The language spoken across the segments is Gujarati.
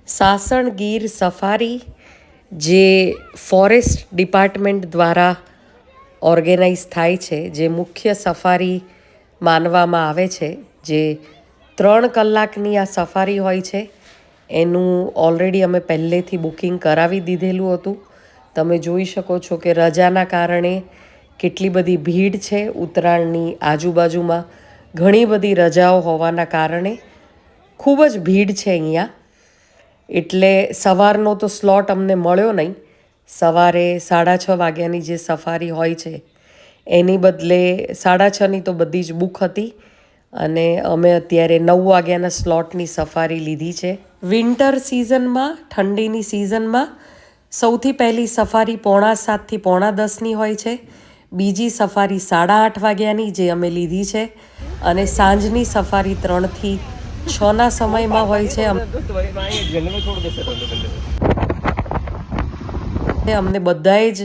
સાસણ ગીર સફારી જે ફોરેસ્ટ ડિપાર્ટમેન્ટ દ્વારા ઓર્ગેનાઇઝ થાય છે, જે મુખ્ય સફારી માનવામાં આવે છે, જે 3 કલાકની આ સફારી હોય છે, એનું ઓલરેડી અમે પહેલેથી બુકિંગ કરાવી દીધેલું હતું. તમે જોઈ શકો છો કે રજાના કારણે કેટલી બધી ભીડ છે. ઉત્તરાયણની આજુબાજુમાં ઘણી બધી રજાઓ હોવાના કારણે ખૂબ જ ભીડ છે અહીંયા. એટલે સવારનો તો સ્લોટ અમને મળ્યો નહીં. સવારે 6:30 વાગ્યાની જે સફારી હોય છે એની બદલે 6:30ની તો બધી જ બુક હતી અને અમે અત્યારે 9 વાગ્યાના સ્લોટની સફારી લીધી છે. વિન્ટર સિઝનમાં, ઠંડીની સિઝનમાં સૌથી પહેલી સફારી 7:45થી 9:45ની હોય છે. બીજી સફારી 8:30 વાગ્યાની જે અમે લીધી છે અને સાંજની સફારી 3થી 6ના સમયમાં હોય છે. અમને બધાએ જ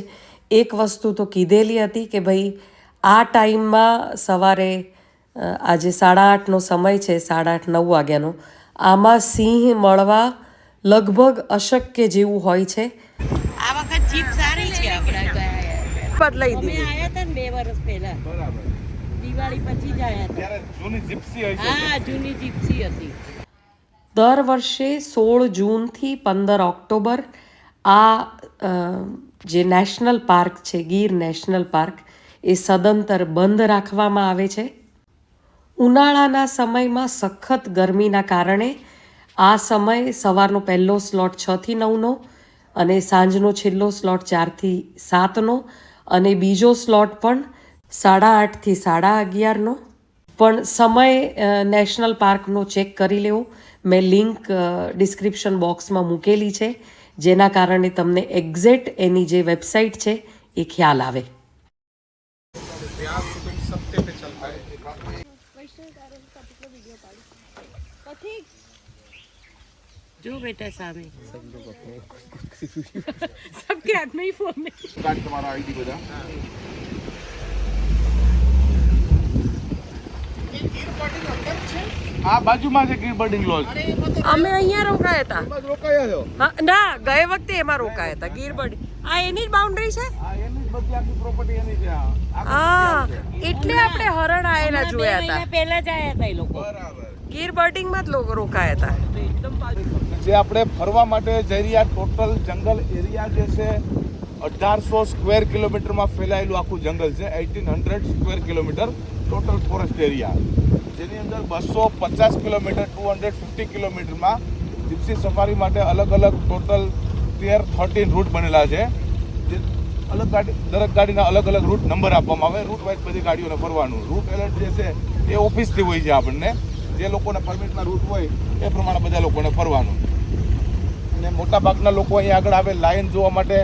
એક વસ્તુ તો કીધેલી હતી કે ભાઈ આ ટાઈમમાં સવારે આજે 8:30નો સમય છે, 8:30-9 વાગ્યાનો, આમાં સિંહ મળવા લગભગ અશક્ય જેવું હોય છે. આ વખત જીપ સારી છે. આપણે બદલાઈ દીધી. અમે આયા હતા ને 2 વર્ષ પહેલા. બરાબર. દિવાળી પછી જ આયા હતા. ત્યારે જૂની જીપ્સી હતી. હા, જૂની જીપ્સી હતી. દર વર્ષે 16 જૂનથી 15 ઓક્ટોબર આ જે નેશનલ પાર્ક છે, ગીર નેશનલ પાર્ક, એ સદંતર બંધ રાખવામાં આવે છે. ઉનાળાના સમયમાં સખત ગરમીના કારણે આ સમય સવારનો પહેલો સ્લોટ 6થી 9નો અને સાંજનો છેલ્લો સ્લોટ 4થી 7નો અને બીજો સ્લોટ પણ 8:30થી 11:30નો. પણ સમય નેશનલ પાર્કનો ચેક કરી લેવો. મેં લિંક ડિસ્ક્રિપ્શન બોક્સમાં મૂકેલી છે, જેના કારણે તમને એક્ઝેક્ટ એની જે વેબસાઇટ છે એ ખ્યાલ આવે. जो बेटा सामने सबके हाथ में ही फोन है. कार्ड तुम्हारा आईडी बता. આ બાજુમાં છે ગીર બર્ડિંગ લોજ. અમે અહીંયા રોકાયા હતા. રોકાયા છો? ના, ગયે વખતે એમાં રોકાયા હતા. ગીર બર્ડિંગ આ એની જ બાઉન્ડ્રી છે. આ એની જ બધી આખી પ્રોપર્ટી એની છે. હા, એટલે આપણે હરણ આયેલા જોયા હતા. પહેલા જ આયા હતા એ લોકો. બરાબર. ગીર બર્ડિંગમાં જ લોકો રોકાયા હતા. જે આપણે ફરવા માટે જઈ રહ્યા ટોટલ જંગલ એરિયા જે છે 1800 સ્ક્વેર કિલોમીટરમાં ફેલાયેલું આખું જંગલ છે. 1800 square kilometre total forest area, જેની અંદર 250 કિલોમીટર 250 કિલોમીટરમાં જીપ્સી સફારી માટે અલગ અલગ ટોટલ 13 રૂટ બનેલા છે. જે અલગ ગાડી, દરેક ગાડીના અલગ અલગ રૂટ નંબર આપવામાં આવે. રૂટ વાઇઝ બધી ગાડીઓને ફરવાનું. રૂટ એલર્ટ જે છે એ ઓફિસથી હોય છે. આપણને જે લોકોને પરમિટના રૂટ હોય એ પ્રમાણે બધા લોકોને ફરવાનું. અને મોટાભાગના લોકો અહીંયા આગળ આવે લાયન જોવા માટે.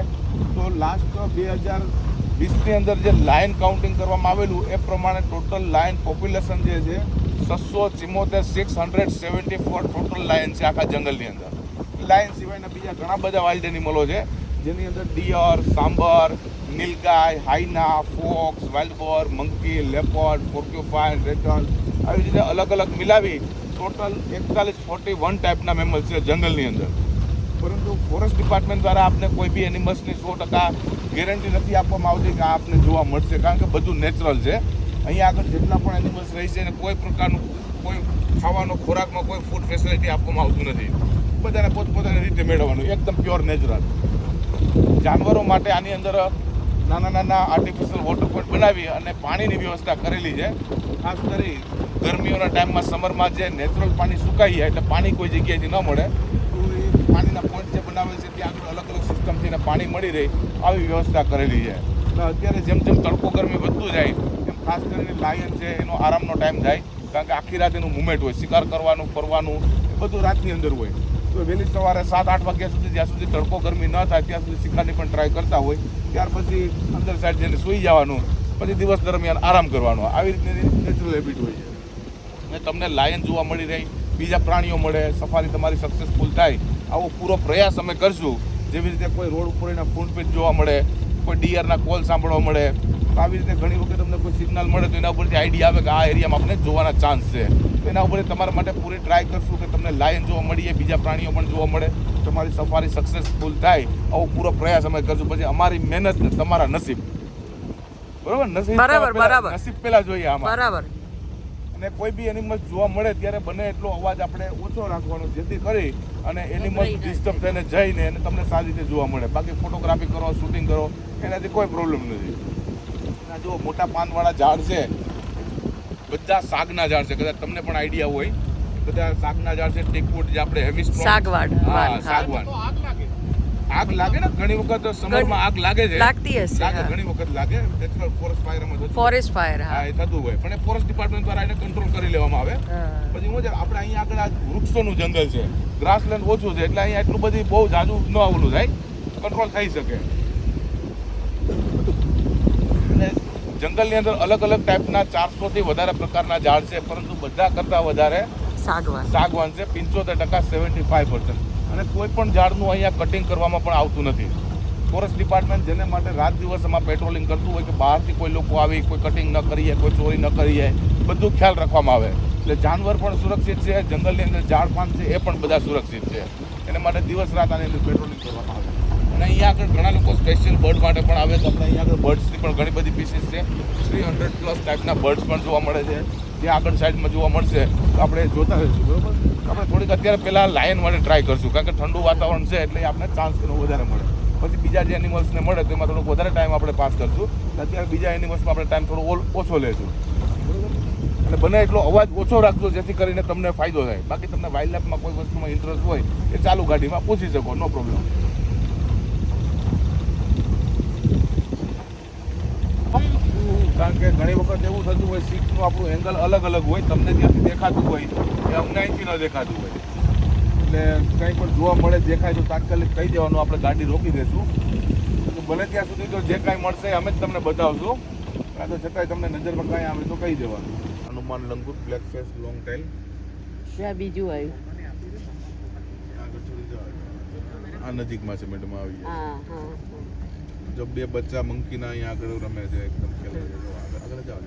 તો લાસ્ટ 2020ની અંદર જે લાયન કાઉન્ટિંગ કરવામાં આવેલું એ પ્રમાણે ટોટલ લાયન પોપ્યુલેશન જે છે 674 ટોટલ લાયન છે આખા જંગલની અંદર. લાયન સિવાયના બીજા ઘણા બધા વાઇલ્ડ એનિમલો છે, જેની અંદર ડિયર, સાંભર, નીલગાય, હાઈના, ફોક્સ, વાઇલ્ડ બોર, મંકી, લેપર્ડ, પોર્ક્યુપાઇન, રેટલ, આવી રીતે અલગ અલગ મિલાવી ટોટલ 41 ટાઈપના મેમલ્સ છે જંગલની અંદર. પરંતુ ફોરેસ્ટ ડિપાર્ટમેન્ટ દ્વારા આપને કોઈ બી એનિમલ્સની 100% ગેરંટી નથી આપવામાં આવતી કે આપને જોવા મળશે, કારણ કે બધું નેચરલ છે. અહીંયા આગળ જેટલા પણ એનિમલ્સ રહી છે એને કોઈ પ્રકારનું કોઈ ખાવાનો ખોરાકમાં કોઈ ફૂડ ફેસિલિટી આપવામાં આવતું નથી. બધાને પોતપોતાની રીતે મેળવવાનું, એકદમ પ્યોર નેચરલ. જાનવરો માટે આની અંદર નાના નાના આર્ટિફિશિયલ વોટર પોઈન્ટ બનાવી અને પાણીની વ્યવસ્થા કરેલી છે. ખાસ કરી ગરમીઓના ટાઈમમાં, સમરમાં જે નેચરલ પાણી સુકાઈ જાય એટલે પાણી કોઈ જગ્યાએથી ન મળે તો એ પાણીના પોઈન્ટ જે બનાવેલ છે ત્યાં આગળ અલગ અલગ સિસ્ટમથી એને પાણી મળી રહે આવી વ્યવસ્થા કરેલી છે. અત્યારે જેમ જેમ તડકો ગરમી વધતું જાય એમ ખાસ કરીને લાયન છે એનો આરામનો ટાઈમ થાય, કારણ કે આખી રાત એનું મુવમેન્ટ હોય. શિકાર કરવાનું, ફરવાનું એ બધું રાતની અંદર હોય. તો વહેલી સવારે 7-8 વાગ્યા સુધી, જ્યાં સુધી તડકો ગરમી ન થાય ત્યાં સુધી શિકારની પણ ટ્રાય કરતા હોય. ત્યાર પછી અંદર સાઈડ જઈને સૂઈ જવાનું, પછી દિવસ દરમિયાન આરામ કરવાનો. આવી રીતની નેચરલ હેબિટ હોય છે. અને તમને લાયન જોવા મળી રહી, બીજા પ્રાણીઓ મળે, સફારી તમારી સક્સેસફુલ થાય, આવો પૂરો પ્રયાસ અમે કરશું. જેવી રીતે કોઈ રોડ ઉપર એના ફૂટપ્રિન્ટ જોવા મળે, કોઈ ડિયરના કોલ સાંભળવા મળે, આવી રીતે ઘણી વખત તમને કોઈ સિગ્નલ મળે તો એના ઉપરથી આઈડિયા આવે કે આ એરિયામાં આપણે જોવાના ચાન્સ છે. એના ઉપર તમારા માટે પૂરી ટ્રાય કરશું કે તમને લાયન જોવા મળીએ, બીજા પ્રાણીઓ પણ જોવા મળે, તમારી સફારી સક્સેસફુલ થાય આવો પૂરો પ્રયાસ અમે કરશું. પછી અમારી મહેનત ને તમારા નસીબ, બરોબર? નસીબ પહેલા જોઈએ આમાં. બરાબર. અને કોઈ બી એનિમલ જોવા મળે ત્યારે બને એટલો અવાજ આપણે ઓછો રાખવાનો, જેથી કરી અને એનિમલ ડિસ્ટર્બ થઈને જઈને અને તમને સારી રીતે જોવા મળે. બાકી ફોટોગ્રાફી કરો, શૂટિંગ કરો, એનાથી કોઈ પ્રોબ્લેમ નથી. જો મોટા પાનવાળા ઝાડ છે, બધા શાકના ઝાડ છે, કદાચ તમને પણ આઈડિયા હોય, બધા શાકના ઝાડ છે, ટીકવુડ જે આપણે હેવી સાગવાન. આગ લાગે ને ઘણી વખત સમરમાં આગ લાગે છે, લાગતી હશે, ઘણી વખત લાગે. નેચરલ ફોરેસ્ટ ફાયરમાં ફોરેસ્ટ ફાયર, હા, એ થતું હોય, પણ એ ફોરેસ્ટ ડિપાર્ટમેન્ટ દ્વારા એને કંટ્રોલ કરી લેવામાં આવે. પછી હું છે, આપણે અહીંયા આગળ આ વૃક્ષોનું જંગલ છે, ગ્રાસલેન્ડ ઓછું છે, એટલે અહીંયા એટલું બધી બહુ જાજુ ન આવલું થાય, કંટ્રોલ થઈ શકે. અને જંગલની અંદર અલગ અલગ ટાઈપના 400 થી વધારે પ્રકારના ઝાડ છે, પરંતુ બધા કરતાં વધારે સાગવાન છે, 75%, 75%. અને કોઈ પણ ઝાડનું અહીંયા કટિંગ કરવામાં પણ આવતું નથી. ફોરેસ્ટ ડિપાર્ટમેન્ટ જેને માટે રાત દિવસ એમાં પેટ્રોલિંગ કરતું હોય કે બહારથી કોઈ લોકો આવી કોઈ કટિંગ ન કરીએ, કોઈ ચોરી ન કરીએ, બધું ખ્યાલ રાખવામાં આવે. એટલે જાનવર પણ સુરક્ષિત છે, જંગલની અંદર ઝાડ પાન છે એ પણ બધા સુરક્ષિત છે. એને માટે દિવસ રાત આની અંદર પેટ્રોલિંગ કરવામાં આવે. અને અહીંયા આગળ ઘણા લોકો સ્પેશિયલ બર્ડ માટે પણ આવે તો આપણે અહીંયા આગળ બર્ડ્સની પણ ઘણી બધી પીસીસ છે. 300+ ટાઈપના બર્ડ્સ પણ જોવા મળે છે. ત્યાં આગળ સાઈડમાં જોવા મળશે તો આપણે જોતા રહીશું, બરોબર? આપણે થોડીક અત્યારે પહેલાં લાયન માટે ટ્રાય કરશું, કારણ કે ઠંડુ વાતાવરણ છે એટલે આપણે ચાન્સ એનો વધારે મળે. પછી બીજા જે એનિમલ્સને મળે તો એમાં થોડોક વધારે ટાઈમ આપણે પાસ કરશું. અત્યારે બીજા એનિમલ્સમાં આપણે ટાઈમ થોડો ઓછો લેશું, બરોબર? અને બને એટલો અવાજ ઓછો રાખજો જેથી કરીને તમને ફાયદો થાય. બાકી તમને વાઇલ્ડ લાઈફમાં કોઈ વસ્તુમાં ઇન્ટરેસ્ટ હોય એ ચાલુ ગાડીમાં પૂછી શકો, નો પ્રોબ્લેમ. કારણ કે ઘણી વખત એવું થતું હોય, સીટનું આપણું એંગલ અલગ અલગ હોય, તમને ત્યાંથી દેખાતું હોય એ અમને અહીંથી ન દેખાતું હોય. એટલે કંઈ પણ જોવા મળે, દેખાય તો તાત્કાલિક કહી દેવાનું, આપણે ગાડી રોકી દઈશું. તો બને ત્યાં સુધી તો જે કાંઈ મળશે અમે જ તમને બતાવશું. કાં તો છતાંય તમને નજરમાં કાંઈ આવે તો કહી દેવાનું. Hanuman langur, black face, long tail. ત્યાં બીજું આવ્યું, આ નજીકમાં છે મેડમ, આવી જાય. હા હા. જો બે બચ્ચા મંકીના અહીંયા આગળ રમે છે, એકદમ ખેલે છે. આગળ જાઓ,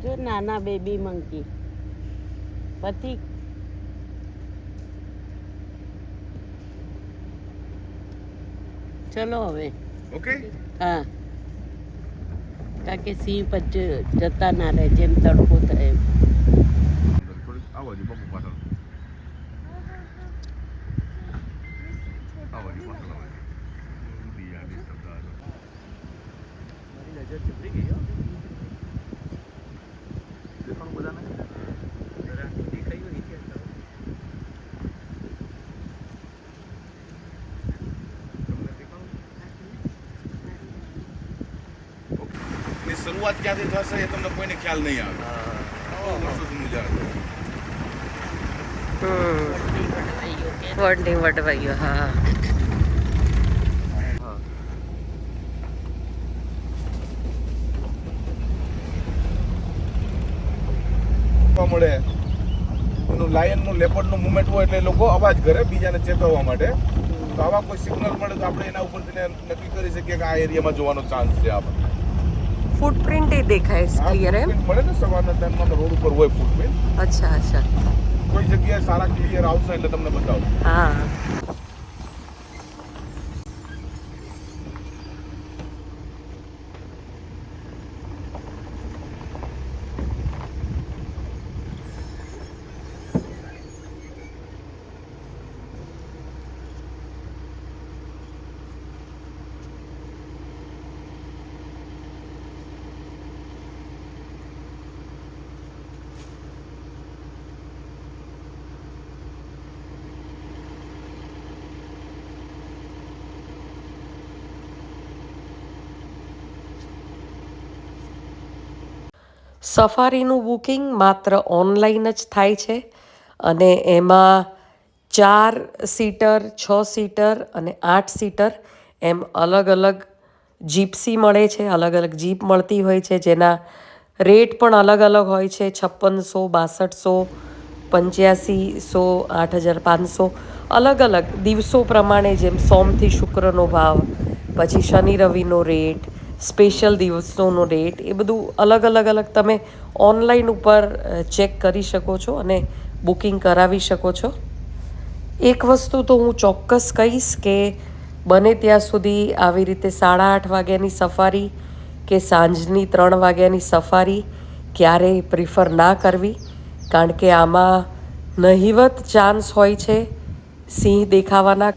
જો નાના બેબી મંકી પતિ. ચલો હવે. ઓકે. હા, કારણ કે સિંહ પછી જતા ના રહે, જેમ તડકો થાય એમ. આવો જી બાપુ પાછળ. આવો જી પાછળ આવો. દિયાની સરદાર. મારી નજર ચૂકી ગઈ હો. દેખાણું બધાને. જરા દેખાયું નહીં કે તમને દેખાણું. ની શરૂઆત ક્યાંથી થશે એ તમને કોઈને ખ્યાલ નહીં આવે. વર્ષો જૂનું ઝાડ. વડની વટવાઈઓ, હા. મળે એનું લાયનનું લેપર્ડનું મુવમેન્ટ હોય એટલે એ લોકો અવાજ કરે બીજાને ચેતવવા માટે. તો આવા કોઈ સિગ્નલ મળે તો આપણે એના ઉપરથી નક્કી કરી શકીએ કે આ એરિયામાં જોવાનો ચાન્સ છે. આપણે ફૂટપ્રિન્ટ એ દેખાય ક્લિયર એમ મળે ને સવારના ટાઈમમાં રોડ ઉપર હોય ફૂટપ્રિન્ટ. અચ્છા અચ્છા. કોઈ જગ્યાએ સારા ક્લિયર આવશે એટલે તમને બતાવું. હા. સફારીનું બુકિંગ માત્ર ઓનલાઈન જ થાય છે અને એમાં 4 સીટર, 6 સીટર અને 8 સીટર એમ અલગ અલગ જીપ્સી મળે છે. અલગ અલગ જીપ મળતી હોય છે જેના રેટ પણ અલગ અલગ હોય છે. 5600, 6200, 8500, 8000, અલગ અલગ દિવસો પ્રમાણે, જેમ સોમથી શુક્રનો ભાવ, પછી શનિ રવિનો રેટ, સ્પેશિયલ દિવસોનો રેટ, એ બધું અલગ અલગ તમે ઓનલાઈન ઉપર ચેક કરી શકો છો અને બુકિંગ કરાવી શકો છો. એક વસ્તુ તો હું ચોક્કસ કહીશ કે બને ત્યાં સુધી આવી રીતે 8:30 વાગ્યાની સફારી કે સાંજની 3 વાગ્યાની સફારી ક્યારેય પ્રિફર ના કરવી, કારણ કે આમાં નહિવત ચાન્સ હોય છે સિંહ દેખાવાના.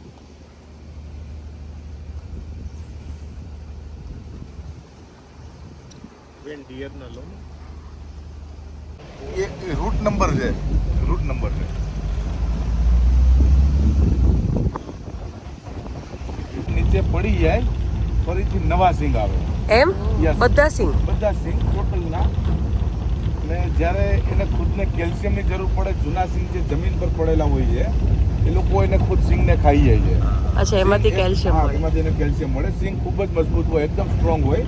એ રૂટ નંબર છે, રૂટ નંબર છે. નીચે પડી જાય ફરીથી નવા સિંગ આવે એમ Yes. બધા સિંહ? બધા સિંગ ટોટલ ના. ને જ્યારે એને ખુદને કેલ્શિયમની જરૂર પડે, જૂના સિંગ જે જમીન પર પડેલા હોય છે એ લોકો એને ખુદ સિંગને ખાઈ જાય છે. અચ્છા, એમાંથી સિંગ કેલ્શિયમ હા, મળે. એમાંથી એને કેલ્શિયમ મળે. સિંગ ખૂબ જ મજબૂત હોય, એકદમ સ્ટ્રોંગ હોય,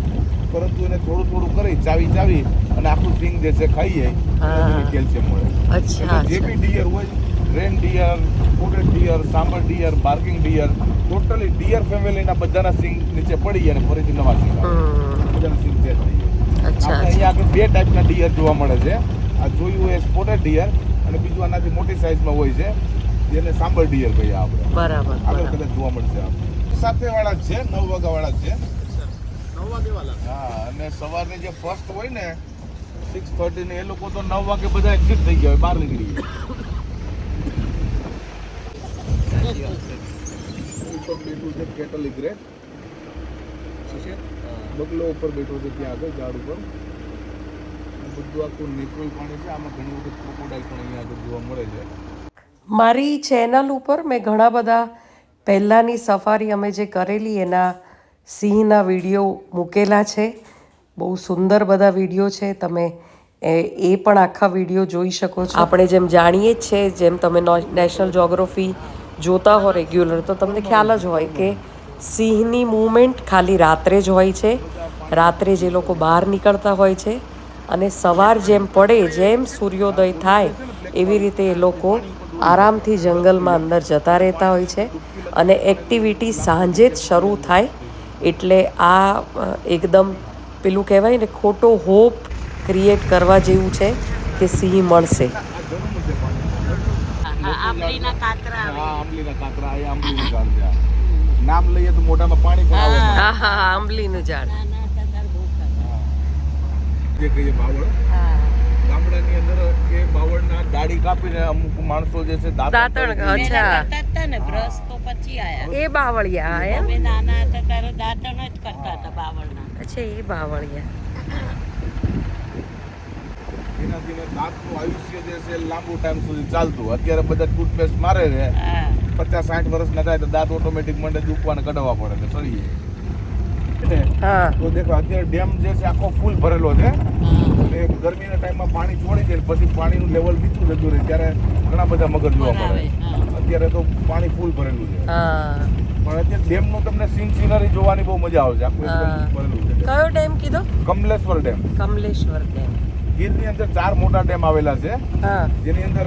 પરંતુ એને થોડું કરી ચાવી અને આખું સિંગ જે છે ખાઈ જાય, એનાથી કેલ્શિયમ મળે. અચ્છા, એટલે જે બી ડિયર હોય, reindeer, spotted deer, sambar deer, barking deer, totally deer ફેમિલીના બધાના સિંગ નીચે પડી જાય અને ફરીથી નવા સિંગ આવે. બધાના સિંગ ચેન્જ થઈ જાય. અચ્છા, આપણે અહીંયા આગળ 2 ટાઈપના ડિયર જોવા મળે છે. આ જોયું એ સ્પોટેડ ડિયર અને બીજું આનાથી મોટી સાઇઝમાં હોય છે જેને સાંબર ડિયર કહીએ આપણે. બરાબર. આગળ કદાચ જોવા મળશે આપણે. સાથે વાળા જ છે, 9 વાગ્યા વાળા જ છે. 9 વાગે વાળા? હા, અને સવારની જે ફર્સ્ટ હોય ને 6:30 ને, એ લોકો તો 9 વાગે બધા એક્ઝિટ થઈ ગયા હોય, બહાર નીકળી ગયા. ઉપર બેઠું છે કેટલી ગ્રેટ, બગલો ઉપર બેઠો છે ત્યાં આગળ ઝાડ ઉપર. બધું આખું નેચરલ પાણી છે. આમાં ઘણી વખત ક્રોકોડાઇલ પણ અહીંયા આગળ જોવા મળે છે. મારી ચેનલ ઉપર મેં ઘણા બધા પહેલાંની સફારી અમે જે કરેલી એના સિંહના વિડીયો મૂકેલા છે. બહુ સુંદર બધા વિડીયો છે, તમે એ પણ આખા વિડીયો જોઈ શકો છો. આપણે જેમ જાણીએ જ છે, જેમ તમે નેશનલ જ્યોગ્રાફી જોતા હો રેગ્યુલર, તો તમને ખ્યાલ જ હોય કે સિંહની મૂવમેન્ટ ખાલી રાત્રે જ હોય છે. રાત્રે જે લોકો બહાર નીકળતા હોય છે અને સવાર જેમ પડે, જેમ સૂર્યોદય થાય, એવી રીતે એ લોકો આરામથી જંગલમાં અંદર જતા રહેતા હોય છે અને એક્ટિવિટી સાંજે જ શરૂ થાય. એટલે આ એકદમ પેલું કહેવાય ને, ખોટો હોપ ક્રિએટ કરવા જેવું છે કે સિંહ મળશે. આંબલીના કાતરા આવે. હા, આંબલીના કાતરા, એ આંબલીનું ઝાડ છે. નામ લઈએ તો મોઢામાં પાણી પણ આવે. હા, આંબલીનું ઝાડ. નાના હતા ત્યારે બહુ ખાતા. જે કહીએ બાવળ. ગામડાની અંદર એ બાવળના દાઢી કાપીને અમુક માણસો જે છે દાંતણ. પહેલા અચ્છા, કરતા હતા ને, બ્રશ તો પછી આયા. એ બાવળિયા એમ? અમે નાના હતા ત્યારે દાંતણ જ કરતા હતા બાવળના. અચ્છા, એ બાવળિયા. એનાથી દાંતનું આયુષ્ય જે છે લાંબુ ટાઈમ સુધી ચાલતું. અત્યારે બધા ટૂથપેસ્ટ મારે છે, હા. 50-60 વર્ષના થાય તો દાંત ઓટોમેટિક મંડે દુખવાને કઢાવવા પડે છે, સરી. હા, તો દેખો અત્યારે ડેમ જે છે આખો ફૂલ ભરેલો છે. એટલે ગરમીના ટાઈમમાં પાણી છોડી દે, પછી પાણીનું લેવલ નીચું જતું રહે, ત્યારે ઘણા બધા મગર જોવા મળે. અત્યારે તો પાણી ફૂલ ભરેલું છે. હા. પણ અત્યારે ડેમનું તમને સીનરી જોવાની બહુ મજા આવશે. આખું એકદમ ભરેલું છે. કયો ડેમ કીધો? કમલેશ્વર ડેમ. કમલેશ્વર ડેમ. ગીરની અંદર 4 મોટા ડેમ આવેલા છે, હા, જેની અંદર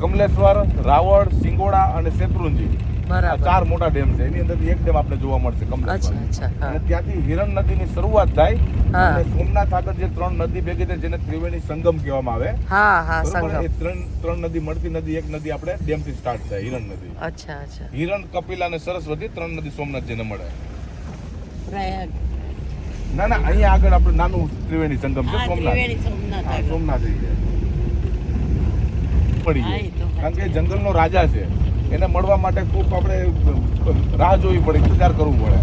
કમલેશ્વર, રાવળ, સિંગોડા અને શેત્રુંજી, આ બરાબર. 4 મોટા ડેમ છે. એની અંદર એક ડેમ આપણે જોવા મળશે, કમલેશ્વર. અચ્છા, હા. અને ત્યાંથી હિરણ નદીની શરૂઆત થાય હા. અને સોમનાથ આગળ જે 3 નદી ભેગી થાય, જેને ત્રિવેણી સંગમ કહેવામાં આવે. હા, બરોબર? સંગમ. એ ત્રણ નદી મળતી નદી, એક નદી આપણે ડેમથી સ્ટાર્ટ થાય, હિરણ નદી. અચ્છા. હિરણ, કપિલા અને સરસ્વતી 3 નદી સોમનાથજીને મળે. પ્રયાગ. ના, અહીંયા આગળ આપણે નાનું ત્રિવેણી સંગમ છે, હા, સોમનાથ. ત્રિવેણી સોમનાથ હા, આગળ. સોમનાથ છે. પડી હા, જાય. એ તો કારણ કે જંગલનો રાજા છે, એને મળવા માટે ખૂબ આપણે રાહ જોવી પડે, ઇંતજાર કરવું પડે.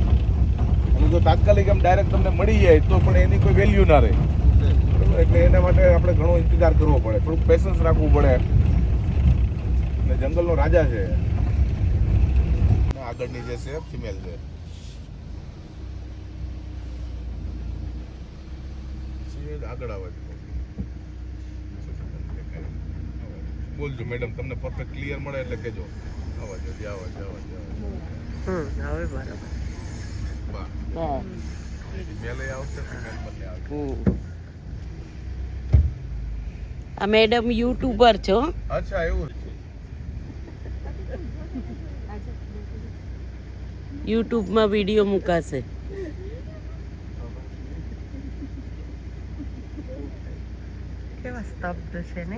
અને જો તાત્કાલિક એમ ડાયરેક્ટ તમને મળી જાય તો પણ એની કોઈ વેલ્યુ ના રહે. બરોબર? એટલે એના માટે આપણે ઘણો ઇંતજાર કરવો પડે, થોડુંક પેશન્સ રાખવું પડે. અને જંગલનો રાજા છે. આગળની જે છે ફિમેલ છે. આગળ આવે છે. બોલજો મેડમ, તમને પરફેક્ટ ક્લિયર મળે એટલે કહેજો. આવાજ હવે બરાબર. વાહ, મેલે આવશે, ફિમેલ બંને આવશે. આ મેડમ યુટ્યુબર છો. અચ્છા, એવું છે. યુટ્યુબમાં વિડીયો મૂકાશે. કેવા સ્તબ્ધ છે ને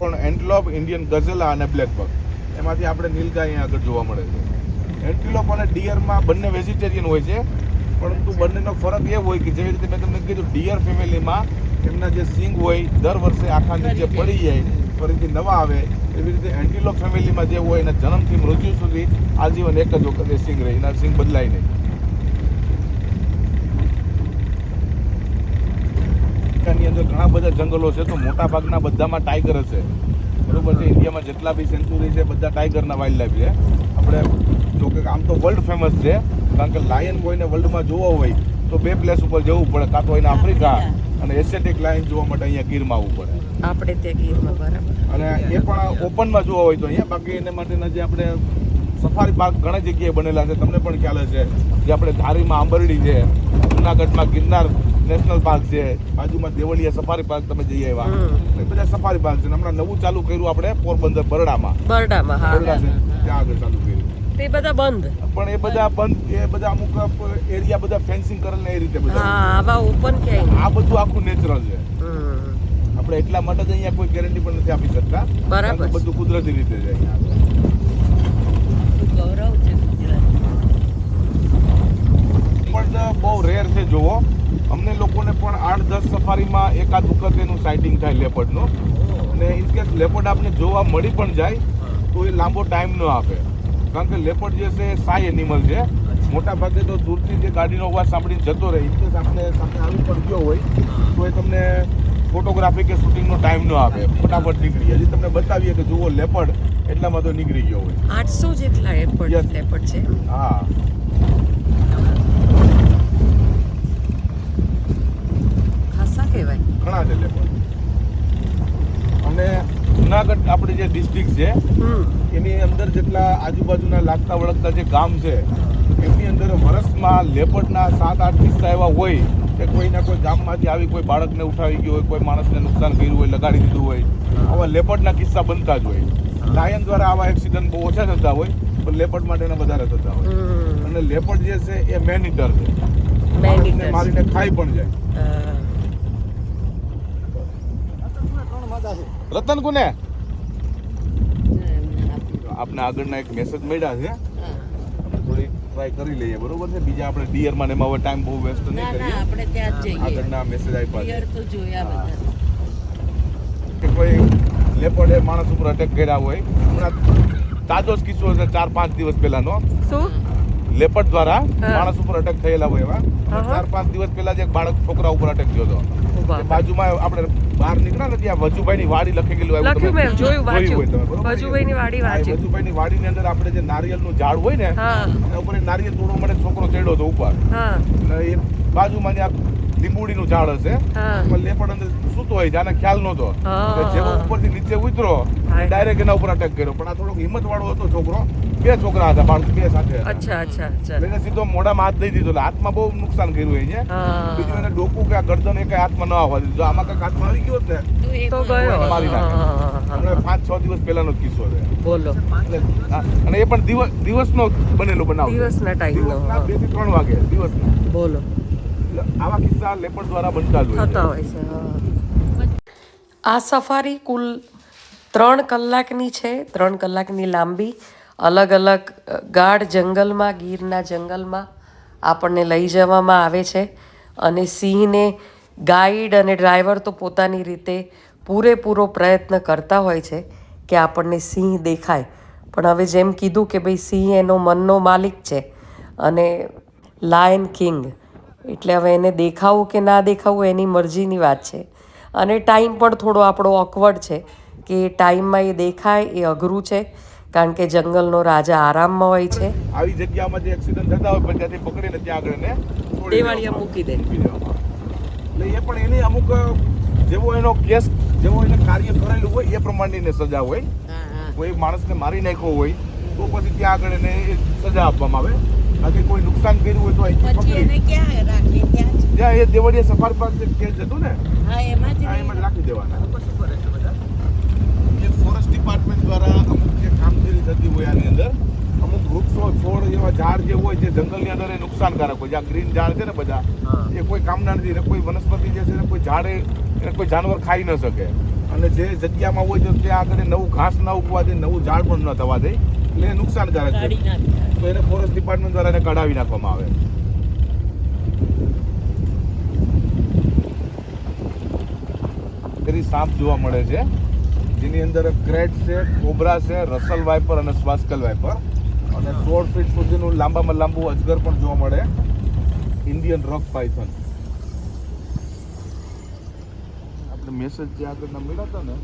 પણ એન્ટિલોપ, ઇન્ડિયન ગઝેલા અને બ્લેક બક એમાંથી આપણે નીલગાય અહીંયા આગળ જોવા મળે છે. એન્ટિલોપ અને ડિયરમાં બંને વેજીટેરિયન હોય છે, પરંતુ બંનેનો ફરક એ હોય કે જેવી રીતે મેં તમને કીધું, ડિયર ફેમિલીમાં એમના જે સિંગ હોય દર વર્ષે આખા નીચે પડી જાય, ફરીથી નવા આવે. એવી રીતે એન્ટિલોપ ફેમિલીમાં જે હોય એના જન્મથી મૃત્યુ સુધી આજીવન એક જ વખતે સિંગ રહે, એના સિંગ બદલાય નહીં. એની અંદર ઘણા બધા જંગલો છે, તો મોટા ભાગના બધામાં ટાઈગર હશે, બરોબર છે. ઇન્ડિયામાં જેટલા બી સેન્ચુરી છે બધા ટાઈગરના વાઇલ્ડ લાઈફ છે. આપણે જો કે આમ તો વર્લ્ડ ફેમસ છે, કારણ કે લાયન કોઈને વર્લ્ડમાં જોવો હોય તો બે પ્લેસ ઉપર જવું પડે, કાં તો એને આફ્રિકા અને એશિયાટિક લાયન જોવા માટે અહીંયા ગીરમાં આવવું પડે. આપણે ત્યાં ગીરમાં બરાબર. અને એ પણ ઓપનમાં જોવા હોય તો અહીંયા, બાકી એને માટેના જે આપણે સફારી પાર્ક ઘણી જગ્યાએ બનેલા છે, તમને પણ ખ્યાલ હશે. જે આપણે ધારીમાં આંબરડી છે, જુનાગઢમાં ગિરનાર નેશનલ પાર્ક છે, બાજુમાં દેવળિયા સફારી પાર્ક તમે જઈ આવ્યા, એ બધા સફારી પાર્ક છે. હમણાં નવું ચાલુ કર્યું આપણે પોરબંદર બરડામાં, બરડામાં. હા, બરડા છે ત્યાં આગળ ચાલુ કર્યું, તે બધા બંધ. પણ એ બધા બંધ, એ બધા અમુક એરિયા બધા ફેન્સિંગ કરેલ ને એ રીતે બધા. હા, આવા ઓપન ક્યાંય આ બધું આખું નેચરલ છે. નહીં. આપણે એટલા માટે જ અહીંયા કોઈ ગેરંટી પણ નથી આપી શકતા, બરાબર. કારણ કે બધું કુદરતી રીતે છે અહીંયા આગળ. ગૌરવ છે ગુજરાત. પણ બહુ રેર છે જોવો. અમને લોકોને પણ 8-10 સફારીમાં એકાદ વખત એનું સાઇટિંગ થાય લેપર્ડનું. અને ઇનકેસ લેપર્ડ આપને જોવા મળી પણ જાય તો એ લાંબો ટાઈમ ન આપે, કારણ કે લેપર્ડ જે છે એ સાય એનિમલ છે. મોટા ભાગે તો દૂરથી જે ગાડીનો અવાજ સાંભળીને જતો રહે. ઇનકેસ આપણે સામે આવી પણ ગયો હોય તો એ તમને ફોટોગ્રાફી કે શૂટિંગનો ટાઈમ ન આપે, ફટાફટ નીકળી. હજી તમને બતાવીએ કે જુઓ લેપર્ડ, એટલામાં તો નીકળી ગયો હોય. 800 જેટલા Yes. લેપર્ડ છે. હા, ખાસા કહેવાય. ઘણા છે લેપર્ડ. અને જુનાગઢ આપણી જે ડિસ્ટ્રિક્ટ છે એની અંદર જેટલા આજુબાજુના લાગતા વળગતા જે ગામ છે એમની અંદર વર્ષમાં લેપર્ડના 7-8 કિસ્સા એવા હોય કે કોઈના કોઈ ગામમાંથી આવી કોઈ બાળકને ઉઠાવી ગયો હોય, કોઈ માણસને નુકસાન કર્યું હોય, લગાડી દીધું હોય, આવા લેપર્ડના કિસ્સા બનતા જ હોય. લાયન દ્વારા આવા એક્સિડન્ટ બહુ ઓછા થતા હોય, પણ લેપર્ડ માટેના વધારે થતા હોય. અને લેપર્ડ જે છે એ મેન ઈટર છે, માણસને મારીને ખાઈ પણ જાય. રતન કોને આપણે આગળના એક મેસેજ મળ્યા છે, થોડી ટ્રાય કરી લઈએ, બરોબર છે. બીજા આપણે ડિયરમાં ને એમાં હવે ટાઈમ બહુ વેસ્ટ નહીં ના ના, કરીએ. આપણે ત્યાં જ જઈએ. આગળના મેસેજ આપ્યા પિયર તો જોયા બધા. છે કે કોઈ લેપર્ડે માણસ ઉપર અટેક કર્યા હોય. હમણાં તાજો જ કિસ્સો છે 4-5 દિવસ પહેલાનો. શું? લેપર્ડ દ્વારા હા. માણસ ઉપર અટેક થયેલા હોય એવા. 4-5 દિવસ પહેલા જ એક બાળક છોકરા ઉપર અટેક થયો હતો. ઉભા. એ બાજુમાં આપણે બહાર નીકળ્યા ને ત્યાં વજુભાઈની વાડી લખી ગયેલું આવ્યું. લખ્યું મેં જોયું, હોય તમે, વાંચ્યું. બરોબર? વજુભાઈની વાડી હા, એ વાંચ્યું. વજુભાઈની વાડીની અંદર આપણે જે નારિયેળનું ઝાડ હોય ને હા એના ઉપર એ નારિયેળ તોડવા માટે છોકરો ચડ્યો હતો ઉપર. હા અને એ બાજુમાં ત્યાં લીંબુડીનું ઝાડ હશે, હા. એમાં લેપર્ડ અંદર સૂતો હોય, જાને ખ્યાલ નહોતો. હા. કે જેવો ઉપરથી નીચે ઉતરો હાય. ડાયરેક્ટ એના ઉપર અટેક કર્યો. પણ આ થોડોક હિંમત વાળો હતો છોકરો. 2 છોકરા હતા, બાળકો 2 સાથે હતા. અચ્છા અચ્છા અચ્છા. એટલે એને સીધો મોઢામાં હાથ દઈ દીધો. એટલે હાથમાં બહુ નુકસાન કર્યું હોય છે. હા. બીજું એને ડોકું કે આ ગરદન એ કઈ હાથમાં ન આવવા દીધું. જો આમાં કઈક હાથમાં આવી ગયો હોત ને તો એ તો પણ ગયો. મારી નાખે. હા, હા, હા. હમણાં 5-6 દિવસ પહેલાનો જ કિસ્સો છે. બોલો. એટલે હા, અને એ પણ દિવસનો બનેલો બનાવ છે. દિવસના ટાઈમનો. દિવસના 2 થી 3 વાગે દિવસના. બોલો. એટલે આવા કિસ્સા લેપર્ડ દ્વારા બનતા જ હોય થતા છે. હોય છે. હા. આ સફારી કુલ 3 કલાકની છે. 3 કલાકની લાંબી અલગ અલગ ગાઢ જંગલમાં, ગીરના જંગલમાં આપણને લઈ જવામાં આવે છે. અને સિંહને ગાઈડ અને ડ્રાઈવર તો પોતાની રીતે પૂરેપૂરો પ્રયત્ન કરતા હોય છે કે આપણને સિંહ દેખાય. પણ હવે જેમ કીધું કે ભાઈ સિંહ એનો મનનો માલિક છે અને લાયન કિંગ, એટલે હવે એને દેખાવું કે ના દેખાવું એની મરજીની વાત છે. અને ટાઈમ પણ થોડો આપણો ઓકવર્ડ છે કે એ ટાઈમમાં એ દેખાય એ અઘરું છે, કારણ કે જંગલનો રાજા આરામમાં હોય છે. આવી જગ્યામાં જે એક્સિડન્ટ થતા હોય પણ ત્યાંથી પકડીને ત્યાં આગળ એને છોડી દેવાળિયા દેવામાં મૂકી દે. મૂકી દેવામાં. એટલે એ પણ એની અમુક જેવો એનો કેસ, જેવો એને કાર્ય કરેલું હોય એ પ્રમાણની એને સજા હોય. હા હા. કોઈ માણસને મારી નાખ્યો હોય તો પછી ત્યાં આગળ એને સજા આપવામાં આવે. બાકી કોઈ નુકસાન કર્યું હોય તો અહીંથી પછી એને પકડી ક્યાં રાખે? ત્યાં જ. જ્યાં એ દેવળિયા સફારી પાર્ક જે કેસ હતું ને હા, એમાં જ આ એમાં જ રહે. રાખી દેવાના. એ ફોરેસ્ટ ડિપાર્ટમેન્ટ દ્વારા અમુક જે કામગીરી થતી હોય આની અંદર અમુક વૃક્ષો છોડ એવા ઝાડ જે હોય જે જંગલની અંદર એ નુકસાનકારક હોય. જ્યાં ગ્રીન ઝાડ છે ને બધા એ કોઈ કામના નથી. એને કોઈ વનસ્પતિ જે છે ને કોઈ ઝાડે એને કોઈ જાનવર ખાઈ ન શકે. અને જે જગ્યામાં હોય તો ત્યાં આગળ નવું ઘાસ ન ઉગવા દે, નવું ઝાડ પણ ન થવા દે, એટલે એ નુકસાનકારક છે. તો એને ફોરેસ્ટ ડિપાર્ટમેન્ટ દ્વારા એને કઢાવી નાખવામાં આવે. ફેરી સાપ જોવા મળે છે જેની અંદર ક્રેટ છે, કોબરા છે, રસલ વાઇપર અને સ્વાસ્કલ વાઇપર, અને 16 ફીટ સુધીનું લાંબામાં લાંબુ અજગર પણ જોવા મળે, ઇન્ડિયન રોક પાયથન. આપણે મેસેજ જે આગળના મળ્યા હતા ને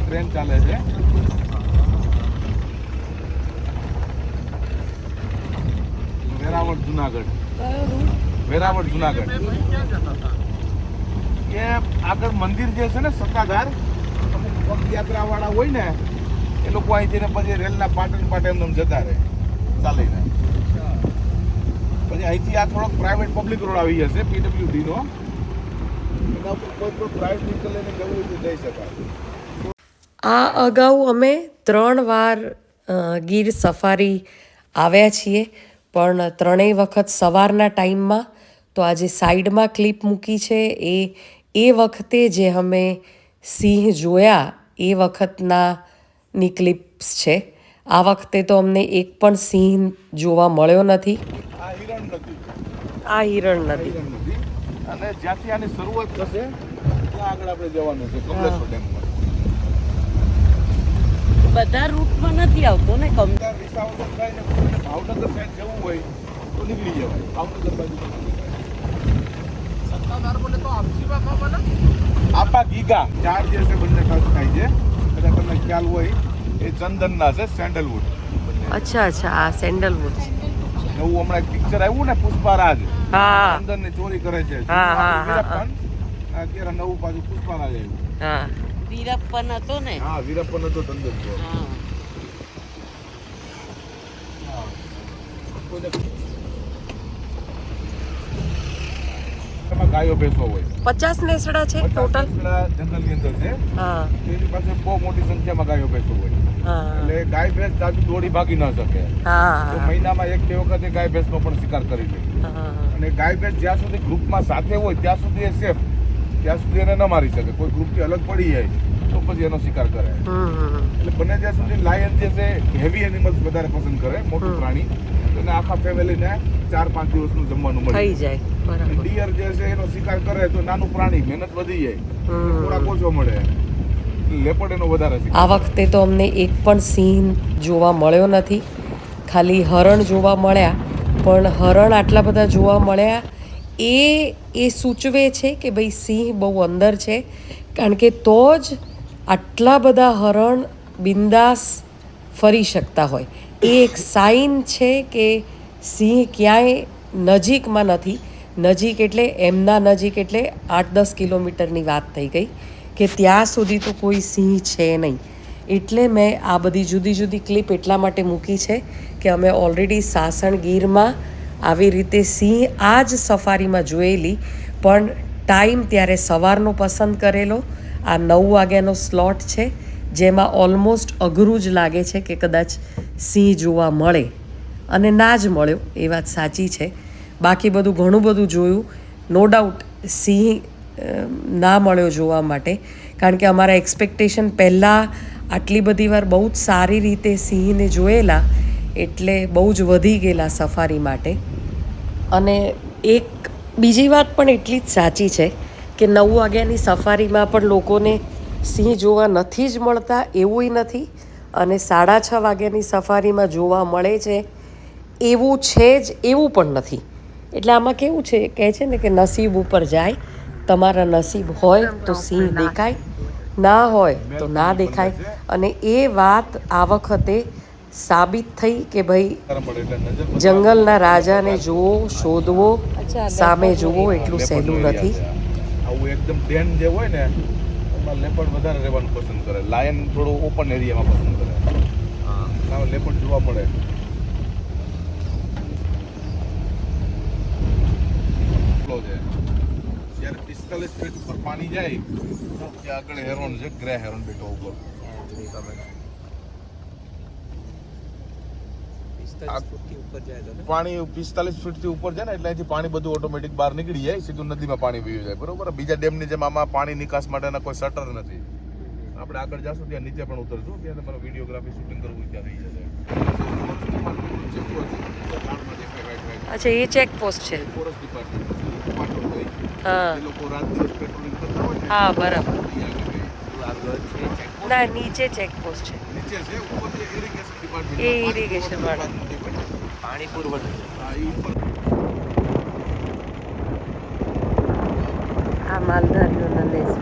ટ્રેન ચાલે છે. વેરાવળ જુનાગઢ, વેરાવળ જુનાગઢ. એ આગળ મંદિર જે છે ને સત્તાધાર, અમુક પગયાત્રા વાળા હોય ને એ લોકો અહીંથી ને પછી રેલના પાટણ એમને જતા રહે ચાલીને. પછી અહીંથી આ થોડોક પ્રાઇવેટ પબ્લિક રોડ આવી જશે, PWD નો. એના ઉપર કોઈ પણ પ્રાઇવેટ વ્હીકલ લઈને જવું હોય તો જઈ શકાય. આ અગાઉ અમે 3 વાર ગીર સફારી આવ્યા છીએ, પણ 3 વખત સવારના ટાઈમમાં. તો આજે સાઈડમાં ક્લિપ મૂકી છે એ વખતે જે અમે સિંહ જોયા એ વખતની ક્લિપ્સ છે. આ વખતે તો અમને એક પણ સિંહ જોવા મળ્યો નથી. આ હિરણ નથી, આ હિરણ નથી. અને જ્યાંથી આની શરૂઆત થશે ત્યાં આગળ આપણે જવાનું છે કમલેશ્વર ડેમમાં. બધા રૂટમાં નથી આવતો ને વિસાવદર થઈને ભાવનગર સાઈડ જવું હોય તો નીકળી જવાય. ભાવનગર બાજુ સત્તાધાર બોલે તો આપા ગીગા ઝાડ જે છે બંને પાસે થાય છે. કદાચ તમને ખ્યાલ હોય એ ચંદનના છે, સેન્ડલવુડ. અચ્છા, આ સેન્ડલવુડ છે. નવું હમણાં એક પિક્ચર આવ્યું ને પુષ્પારાજ, હા, ચંદનની ચોરી કરે છે. હા. અત્યારે નવું પાછું પુષ્પારાજ આવ્યું. હા, વીરપ્પન હતો ને. હા, વીરપ્પન હતો ચંદન ચોર. હા. ગાયો ભેંસો હોય 50 નેસડા છે ટોટલ જંગલની અંદર છે. હા, એની પાસે બહુ મોટી સંખ્યામાં ગાયો ભેંસો હોય. હા, એટલે ગાય ભેંસ જાજુ દોડી ભાગી ન શકે. તો હા, મહિનામાં 1-2 વખત એ ગાય ભેંસનો પણ શિકાર કરી લે. હા. અને ગાય ભેંસ જ્યાં સુધી ગ્રુપમાં સાથે હોય ત્યાં સુધી એ સેફ, ત્યાં સુધી એને ન મારી શકે. કોઈ ગ્રુપથી અલગ પડી જાય તો પછી એનો શિકાર કરે. એટલે બને ત્યાં સુધી લાયન જે છે હેવી એનિમલ્સ વધારે પસંદ કરે, મોટું પ્રાણી. એને આખા ફેમિલીને 4-5 દિવસનું જમવાનું મળે. થઈ જાય. બરાબર. ડિયર જે છે એનો શિકાર કરે તો નાનું પ્રાણી, મહેનત વધી જાય, ખોરાક ઓછો મળે. લેપર્ડ એનો વધારે શિકાર. આ વખતે તો અમને એક પણ સિંહ જોવા મળ્યો નથી. ખાલી હરણ જોવા મળ્યા, પણ હરણ આટલા બધા જોવા મળ્યા એ સૂચવે છે કે ભાઈ સિંહ બહુ અંદર છે, કારણ કે તો જ આટલા બધા હરણ બિંદાસ ફરી શકતા હોય. એ એક સાઇન છે કે સિંહ ક્યાંય નજીકમાં નથી. નજીક એટલે એમના નજીક એટલે 8-10 કિલોમીટરની વાત થઈ ગઈ કે ત્યાં સુધી તો કોઈ સિંહ છે નહીં. એટલે મેં આ બધી જુદી જુદી ક્લિપ એટલા માટે મૂકી છે કે અમે ઓલરેડી સાસણ ગીરમાં આવી રીતે સિંહ આ જ સફારીમાં જોયેલી, પણ ટાઈમ ત્યારે સવારનો પસંદ કરેલો. આ 9 વાગ્યાનો સ્લોટ છે, જેમાં ઓલમોસ્ટ અઘરું જ લાગે છે કે કદાચ સિંહ જોવા મળે, અને ના જ મળ્યો એ વાત સાચી છે. બાકી બધું ઘણું બધું જોયું. નો ડાઉટ સિંહ ના મળ્યો જોવા માટે, કારણ કે અમારા એક્સપેક્ટેશન પહેલાં આટલી બધી વાર બહુ જ સારી રીતે સિંહને જોયેલા, એટલે બહુ જ વધી ગયેલા સફારી માટે. અને એક બીજી વાત પણ એટલી જ સાચી છે કે 9 વાગ્યાની સફારીમાં પણ લોકોને સિંહ જોવા નથી જ મળતા એવું નથી, અને 6:30 વાગ્યાની સફારીમાં જોવા મળે છે એવું છે જ એવું પણ નથી. એટલે આમાં કેવું છે, કહે છે ને કે નસીબ ઉપર જાય. તમારા નસીબ હોય તો સિંહ દેખાય, ના હોય તો ના દેખાય. અને એ વાત આ વખતે સાબિત થઈ કે ભાઈ જંગલના રાજાને જોવો, શોધવો, સામે જોવો એટલું સહેલું નથી. આવું એકદમ ડેન જે હોય ને એમાં લેપર્ડ વધારે રહેવાનું પસંદ કરે. લાયન થોડું ઓપન એરિયામાં પસંદ કરે. હા, લેપર્ડ જોવા મળે. મોટો છે. જ્યારે 45 ફીટ ઉપર પાણી જાય ત્યાં આગળ હેરોન છે, ગ્રે હેરોન બેઠો ઉપર. પાણી 45 ફીટથી ઉપર છે ને એટલે અહીંથી પાણી બધું ઓટોમેટિક બહાર નીકળી જાય, સીધું નદીમાં પાણી વહી જાય. બરોબર, બીજા ડેમની જેમ આમાં પાણી નિકાસ માટેના કોઈ શટર નથી. આપણે આગળ જશું ત્યાં નીચે પણ ઉતરશું, ત્યાં તમારે વિડીયોગ્રાફી શૂટિંગ કરવું હોય ત્યાં થઈ જશે. અચ્છા, એ ચેક પોસ્ટ છે. ફોરેસ્ટ ડિપાર્ટમેન્ટ હા એ લોકો રાત દિવસ પેટ્રોલિંગ કરતા હોય ને, હા બરાબર. આગળ છે checkpost. ના, નીચે ચેક પોસ્ટ છે. નીચે છે, ઉપર જે ઇરિગેશન ડિપાર્ટમેન્ટ એ irrigation વાળા. પાણી પુરવઠો. હા, ઈ ઉપર આ માલધારીઓના લેસ.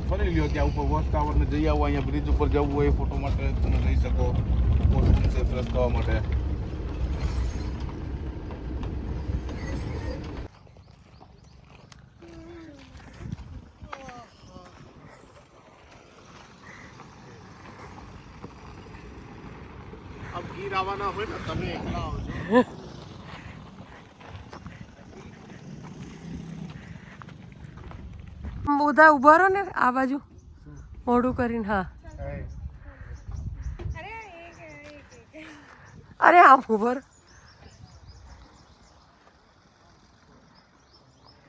ફરી લ્યો ત્યાં ઉપર વોચ ટાવર ને જઈ આવો. અહીંયા બ્રિજ ઉપર જવું હોય ફોટો માટે તમે લઈ શકો, પોસ્ટ ફ્રેશ થવા માટે. अब ગીર આવવાના હોય ને તમે એકલા આવજો. બધા ઉભા રહો ને આ બાજુ મોઢું કરીને. હા, અરે આમ ઉભો રહો.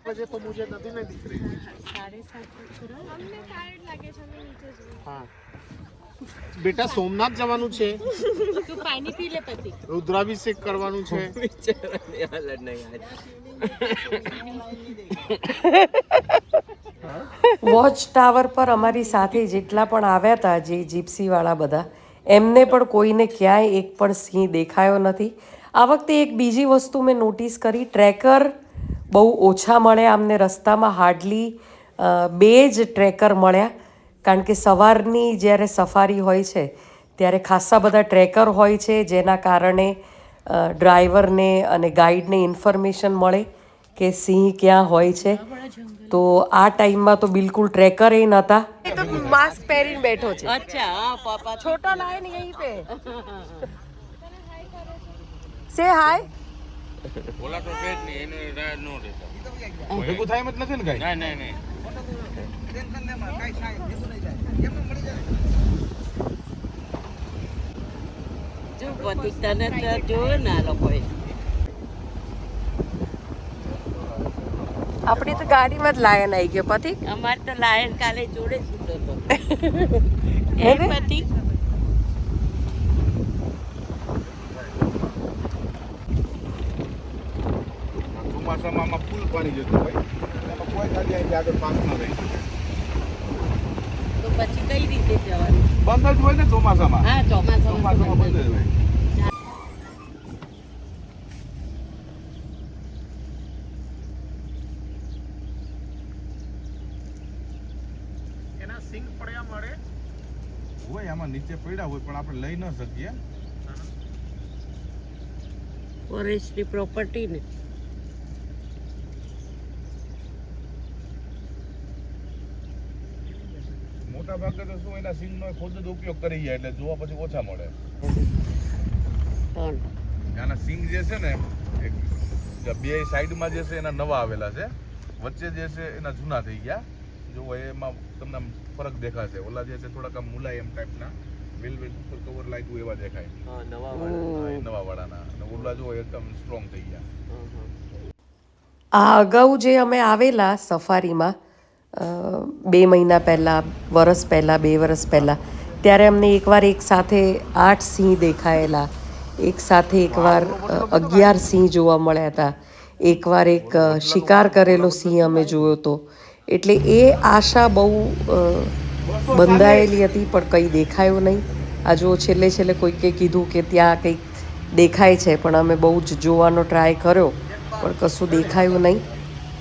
मुझे तो मुझे नदी नहीं दिख रही. हाँ બેટા સોમનાથ જવાનું છે, તું પાણી પી લે પછી. રુદ્રાભિષેક કરવાનું છે. વોચ ટાવર પર અમારી સાથે જેટલા પણ આવ્યા હતા, જે જીપ્સીવાળા બધા, એમને પણ કોઈને ક્યાંય એક પણ સિંહ દેખાયો નથી. આ વખતે એક બીજી વસ્તુ મેં નોટિસ કરી, ટ્રેકર બહુ ઓછા મળ્યા અમને રસ્તામાં. હાર્ડલી 2 જ ટ્રેકર મળ્યા, કારણ કે સવારની જ્યારે સફારી હોય છે ત્યારે ખાસ્સા બધા ટ્રેકર હોય છે, જેના કારણે ડ્રાઈવરને અને ગાઈડને ઇન્ફોર્મેશન મળે કે સિંહ ક્યાં હોય છે. તો આ ટાઈમમાં તો બિલકુલ ટ્રેકર એ નહોતા. એ તો માસ્ક પહેરીને બેઠો છે. અચ્છા, હા પાપા છોટા લાય ને યહીં पे સે હાય. ઓલા તો છે જ નહીં, એને રાહ ન રહેતા. ભેગું થાય એમ જ નથી ને કાંઈ. ના ના નહીં. જો પતિ તને તો જોવે ને આ લોકોએ. આપણી તો ગાડીમાં જ લાયન આવી ગયો પતિ. અમારે તો લાયન કાલે જોડે સૂતો હતો. એ પતિ ચોમાસામાં આમાં ફૂલ પાણી જતું હોય, એમાં કોઈ ગાડી અહીંથી આગળ પાસ ન રહી શકે. તો પછી કઈ રીતે જવાનું? બંધ જ હોય ને ચોમાસામાં. હા, ચોમાસામાં ચોમાસામાં બંધ જ હોય. એના સિંગ પડ્યા મળે. હોય આમાં નીચે પડ્યા હોય પણ આપણે લઈ ન શકીએ. ફોરેસ્ટની પ્રોપર્ટી ને. મોટા ભાગે તો શું એના સિંગનો ખુદ જ ઉપયોગ કરી જાય એટલે જોવા પછી ઓછા મળે. પણ આના સિંગ જે છે ને, એક બે સાઈડમાં જે છે એના નવા આવેલા છે, વચ્ચે જે છે એના જૂના થઈ ગયા. જો એમાં તમને આમ ફરક દેખાશે. ઓલા જે છે થોડાક આમ મુલાયમ ટાઈપના, વેલ્વેટ ઉપર કવર લાગ્યું એવા દેખાય. હા નવા હા, એ નવા વાળાના. અને ઓલા જો એકદમ સ્ટ્રોંગ થઈ ગયા. આ અગાઉ જે અમે આવેલા સફારીમાં 2 મહિના પહેલાં, વરસ પહેલાં, 2 વરસ પહેલાં, ત્યારે અમને એકવાર એક સાથે 8 સિંહ દેખાયેલા. એક સાથે એકવાર 11 સિંહ જોવા મળ્યા હતા. એકવાર એક શિકાર કરેલો સિંહ અમે જોયો હતો. એટલે એ આશા બહુ બંધાયેલી હતી, પણ કંઈ દેખાયું નહીં. આ જો છેલ્લે છેલ્લે કોઈકે કીધું કે ત્યાં કંઈક દેખાય છે, પણ અમે બહુ જ જોવાનો ટ્રાય કર્યો પણ કશું દેખાયું નહીં.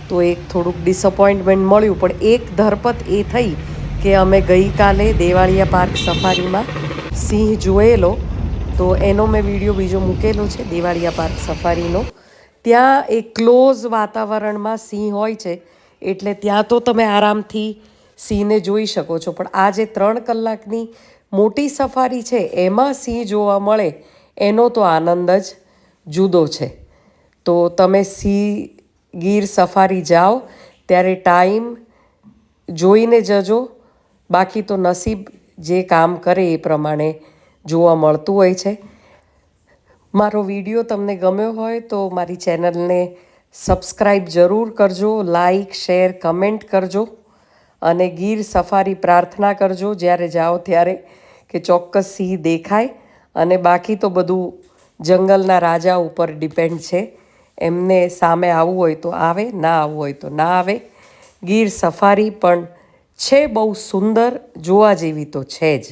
તો એક થોડુંક ડિસઅપોઇન્ટમેન્ટ મળ્યું. પણ એક ધરપત એ થઈ કે અમે ગઈકાલે દેવાળિયા પાર્ક સફારીમાં સિંહ જોયેલો. તો એનો મેં વિડીયો બીજો મૂકેલો છે, દેવાળિયા પાર્ક સફારીનો. ત્યાં એક ક્લોઝ વાતાવરણમાં સિંહ હોય છે, એટલે ત્યાં તો તમે આરામથી સિંહને જોઈ શકો છો. પણ આ જે 3 કલાકની મોટી સફારી છે એમાં સિંહ જોવા મળે એનો તો આનંદ જ જુદો છે. તો તમે ગીર સફારી જાઓ ત્યારે ટાઈમ જોઈને જજો, બાકી તો નસીબ જે કામ કરે એ પ્રમાણે જોવા મળતું હોય છે. મારો વિડીયો તમને ગમ્યો હોય તો મારી ચેનલને સબસ્ક્રાઈબ જરૂર કરજો, લાઈક, શેર, કમેન્ટ કરજો અને ગીર સફારી પ્રાર્થના કરજો જ્યારે જાઓ ત્યારે કે ચોક્કસ સિંહ દેખાય. અને બાકી તો બધું જંગલના રાજા ઉપર ડિપેન્ડ છે. એમને સામે આવવું હોય તો આવે, ના આવવું હોય તો ના આવે. ગીર સફારી પણ છે બહુ સુંદર, જોવા જેવી તો છે જ.